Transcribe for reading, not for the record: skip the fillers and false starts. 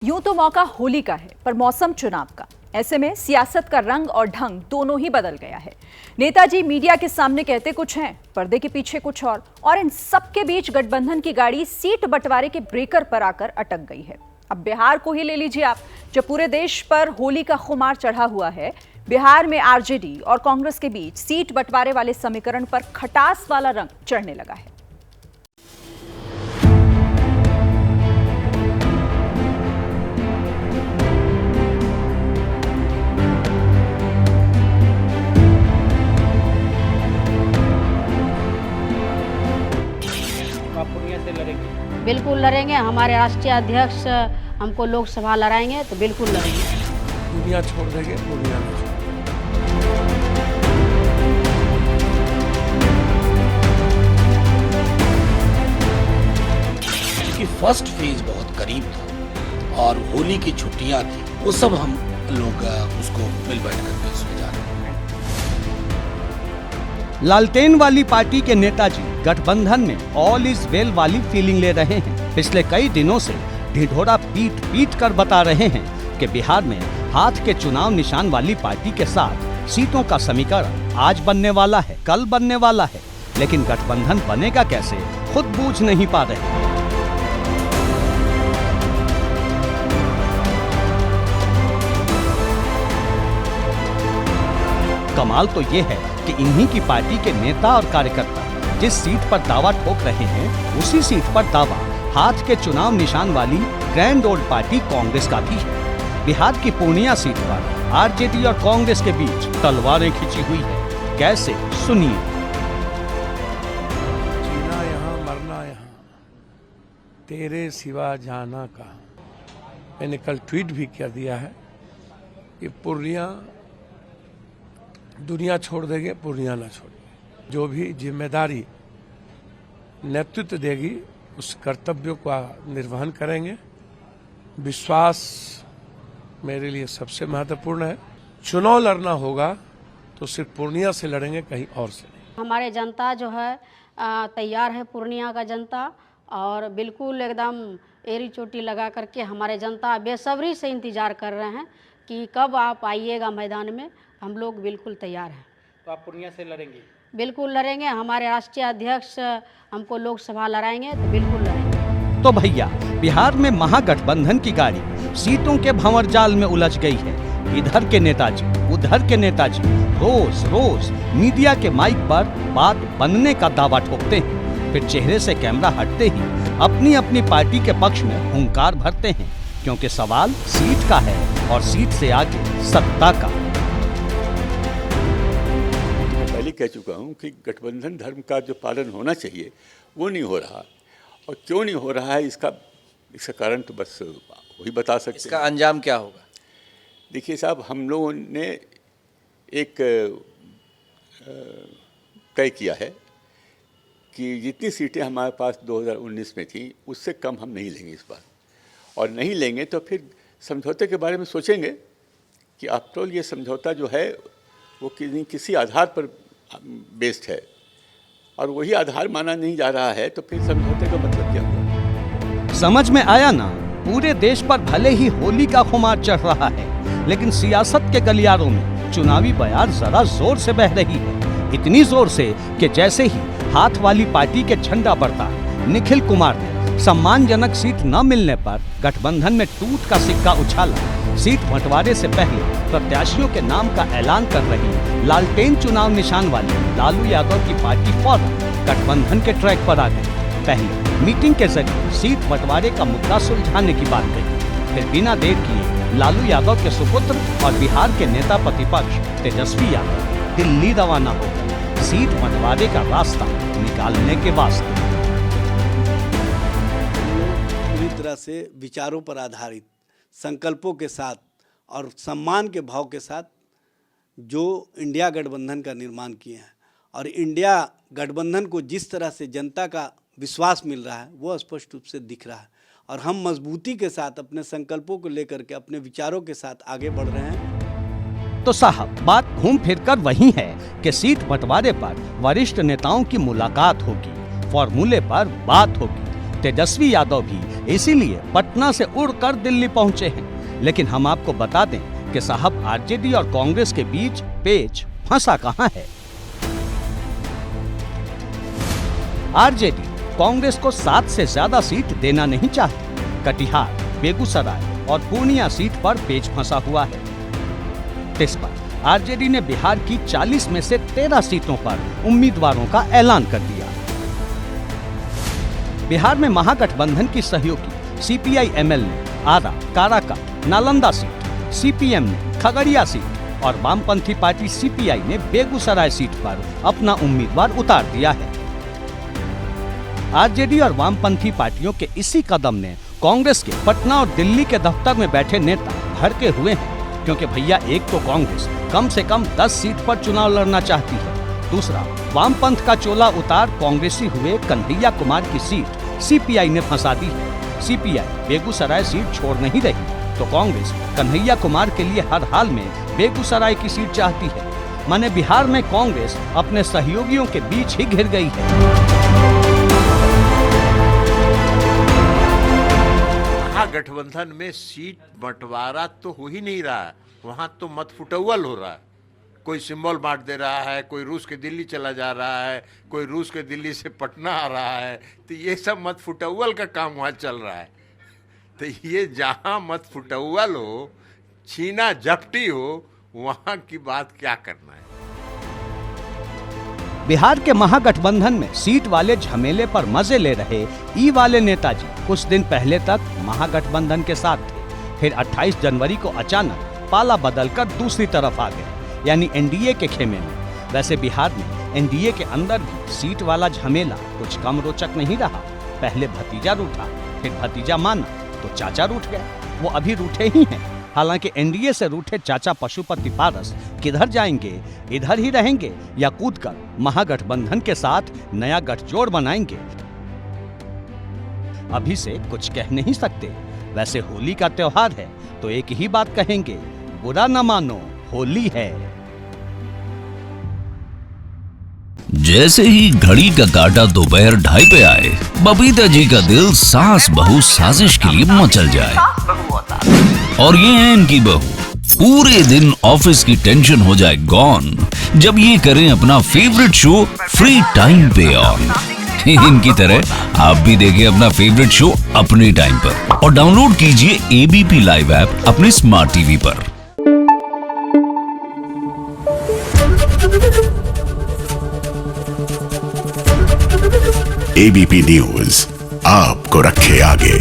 यूं तो मौका होली का है, पर मौसम चुनाव का। ऐसे में सियासत का रंग और ढंग दोनों ही बदल गया है। नेताजी मीडिया के सामने कहते कुछ हैं, पर्दे के पीछे कुछ और इन सबके बीच गठबंधन की गाड़ी सीट बंटवारे के ब्रेकर पर आकर अटक गई है। अब बिहार को ही ले लीजिए आप, जब पूरे देश पर होली का खुमार चढ़ा हुआ है। बिहार में आरजेडी और कांग्रेस के बीच सीट बंटवारे वाले समीकरण पर खटास वाला रंग चढ़ने लगा है। बिल्कुल लड़ेंगे। हमारे राष्ट्रीय अध्यक्ष हमको लोकसभा लड़ाएंगे तो बिल्कुल लड़ेंगे। दुनिया छोड़ देंगे, पूर्णिया नहीं छोड़ेंगे। क्योंकि फर्स्ट फेज बहुत करीब था और होली की छुट्टियां थी, वो सब हम लोग उसको मिल बैठ करके सुलझा रहे हैं। लालटेन वाली पार्टी के नेताजी गठबंधन में ऑल इज वेल वाली फीलिंग ले रहे हैं। पिछले कई दिनों से ढिढोरा पीट पीट कर बता रहे हैं कि बिहार में हाथ के चुनाव निशान वाली पार्टी के साथ सीटों का समीकरण आज बनने वाला है, कल बनने वाला है, लेकिन गठबंधन बनेगा कैसे खुद बूझ नहीं पा रहे। कमाल तो ये है कि इन्हीं की पार्टी के नेता और कार्यकर्ता जिस सीट पर दावा ठोक रहे हैं, उसी सीट पर दावा हाथ के चुनाव निशान वाली ग्रैंड ओल्ड पार्टी कांग्रेस का भी है। बिहार की पूर्णिया सीट पर आरजेडी और कांग्रेस के बीच तलवारें खिंची हुई है। कैसे, सुनिए। जीना यहाँ मरना यहाँ, तेरे सिवा जाना कहाँ। मैंने कल ट्वीट भी कर दिया है कि पूर्णिया दुनिया छोड़ देंगे, पूर्णिया ना छोड़ेंगे। जो भी जिम्मेदारी नेतृत्व देगी उस कर्तव्य का निर्वहन करेंगे। विश्वास मेरे लिए सबसे महत्वपूर्ण है। चुनाव लड़ना होगा तो सिर्फ पूर्णिया से लड़ेंगे, कहीं और से नहीं। हमारे जनता जो है तैयार है, पूर्णिया का जनता, और बिल्कुल एकदम एड़ी चोटी लगा करके हमारे जनता बेसब्री से इंतजार कर रहे हैं कि कब आप आइएगा मैदान में। हम लोग बिल्कुल तैयार हैं। तो आप पूर्णिया से लड़ेंगे? बिल्कुल लड़ेंगे। हमारे राष्ट्रीय अध्यक्ष हमको लोकसभा लड़ाएंगे तो बिल्कुल लड़ेंगे। तो भैया, बिहार में महागठबंधन की गाड़ी सीटों के भंवर जाल में उलझ गई है। इधर के नेताजी, उधर के नेताजी रोज रोज मीडिया के माइक पर बात बनने का दावा ठोकते हैं, फिर चेहरे से कैमरा हटते ही अपनी अपनी पार्टी के पक्ष में हुंकार भरते हैं, क्योंकि सवाल सीट का है और सीट से आगे सत्ता का। पहले कह चुका हूं कि गठबंधन धर्म का जो पालन होना चाहिए वो नहीं हो रहा, और क्यों नहीं हो रहा है इसका कारण तो बस वही बता सकते हैं। इसका अंजाम क्या होगा? देखिए साहब, हम लोगों ने एक तय किया है कि जितनी सीटें हमारे पास 2019 में थी उससे कम हम नहीं लेंगे इस बार, और नहीं लेंगे तो फिर समझौते के बारे में सोचेंगे कि आफ्टर ऑल ये समझौता जो है वो किसी आधार पर बेस्ड है, और वही आधार माना नहीं जा रहा है, तो फिर समझौते का मतलब क्या हुआ? समझ में आया ना? पूरे देश पर भले ही होली का खुमार चढ़ रहा है, लेकिन सियासत के गलियारों में चुनावी बयार जरा जोर से बह रही है। इतनी जोर से कि जैसे ही हाथ वाली पार्टी के झंडा बढ़ता, निखिल कुमार ने सम्मानजनक सीट न मिलने पर गठबंधन में टूट का सिक्का उछाला। सीट बंटवारे से पहले प्रत्याशियों के नाम का ऐलान कर रही लालटेन चुनाव निशान वाली लालू यादव की पार्टी फौरन गठबंधन के ट्रैक पर आ गई। पहले मीटिंग के जरिए सीट बंटवारे का मुद्दा सुलझाने की बात कही, फिर बिना देर किए लालू यादव के सुपुत्र और बिहार के नेता प्रतिपक्ष तेजस्वी यादव दिल्ली रवाना हो गए सीट बंटवारे का रास्ता निकालने के वास्ते। पूरी तरह से विचारों पर आधारित, संकल्पों के साथ और सम्मान के भाव के साथ जो इंडिया गठबंधन का निर्माण किए हैं, और इंडिया गठबंधन को जिस तरह से जनता का विश्वास मिल रहा है वो स्पष्ट रूप से दिख रहा है, और हम मजबूती के साथ अपने संकल्पों को लेकर के अपने विचारों के साथ आगे बढ़ रहे हैं। तो साहब, बात घूम फिर कर वही है कि सीट बंटवारे पर वरिष्ठ नेताओं की मुलाकात होगी, फॉर्मूले पर बात होगी, तेजस्वी यादव भी इसीलिए पटना से उड़कर दिल्ली पहुंचे हैं। लेकिन हम आपको बता दें कि साहब आरजेडी और कांग्रेस के बीच पेच फंसा कहां है। आरजेडी कांग्रेस को 7 से ज्यादा सीट देना नहीं चाहती। कटिहार, बेगूसराय और पूर्णिया सीट पर पेच फंसा हुआ है। इस पर आरजेडी ने बिहार की 40 में से 13 सीटों पर उम्मीदवारों का ऐलान कर दिया। बिहार में महागठबंधन की सहयोगी सीपीआई-एमएल ने आरा, काराकाट, नालंदा सीट, सीपीएम ने खगड़िया सीट और वामपंथी पार्टी सीपीआई ने बेगूसराय सीट पर अपना उम्मीदवार उतार दिया है। आरजेडी और वामपंथी पार्टियों के इसी कदम ने कांग्रेस के पटना और दिल्ली के दफ्तर में बैठे नेता भड़के हुए हैं, क्योंकि भैया एक तो कांग्रेस कम से कम 10 सीट पर चुनाव लड़ना चाहती है, दूसरा वामपंथ का चोला उतार कांग्रेसी हुए कन्हैया कुमार की सीट सीपीआई ने फंसा दी है। सीपीआई बेगूसराय सीट छोड़ नहीं रही तो कांग्रेस कन्हैया कुमार के लिए हर हाल में बेगूसराय की सीट चाहती है। माने बिहार में कांग्रेस अपने सहयोगियों के बीच ही घिर गई है। गठबंधन में सीट बंटवारा तो हो ही नहीं रहा है, वहां तो मतफुटौल हो रहा है। कोई सिंबल बांट दे रहा है, कोई रूस के दिल्ली चला जा रहा है, कोई रूस के दिल्ली से पटना आ रहा है, तो ये सब मतफुटौल का काम वहां चल रहा है। तो ये जहां मतफुटौल हो, छीना झपटी हो, वहां की बात क्या करना है। बिहार के महागठबंधन में सीट वाले झमेले पर मजे ले रहे ई वाले नेताजी कुछ दिन पहले तक महागठबंधन के साथ थे, फिर 28 जनवरी को अचानक पाला बदलकर दूसरी तरफ आ गए, यानी एनडीए के खेमे में। वैसे बिहार में एनडीए के अंदर भी सीट वाला झमेला कुछ कम रोचक नहीं रहा। पहले भतीजा रूठा, फिर भतीजा माना तो चाचा रूठ गए। वो अभी रूठे ही हैं। हालांकि एनडीए से रूठे चाचा पशुपति पारस किधर जाएंगे, इधर ही रहेंगे या कूदकर महागठबंधन के साथ नया गठजोड़ बनाएंगे, अभी से कुछ कह नहीं सकते। वैसे होली का त्योहार है तो एक ही बात कहेंगे, बुरा न मानो, होली है। जैसे ही घड़ी का काटा दोपहर 2:30 पे आए, बबीता जी का दिल सास बहू साजिश के लिए मचल जाए। और ये है इनकी बहू, पूरे दिन ऑफिस की टेंशन हो जाए गॉन जब ये करें अपना फेवरेट शो फ्री टाइम पे ऑन। इनकी तरह आप भी देखिए अपना फेवरेट शो अपने टाइम पर और डाउनलोड कीजिए एबीपी लाइव ऐप अपने स्मार्ट टीवी पर। एबीपी न्यूज आपको रखे आगे।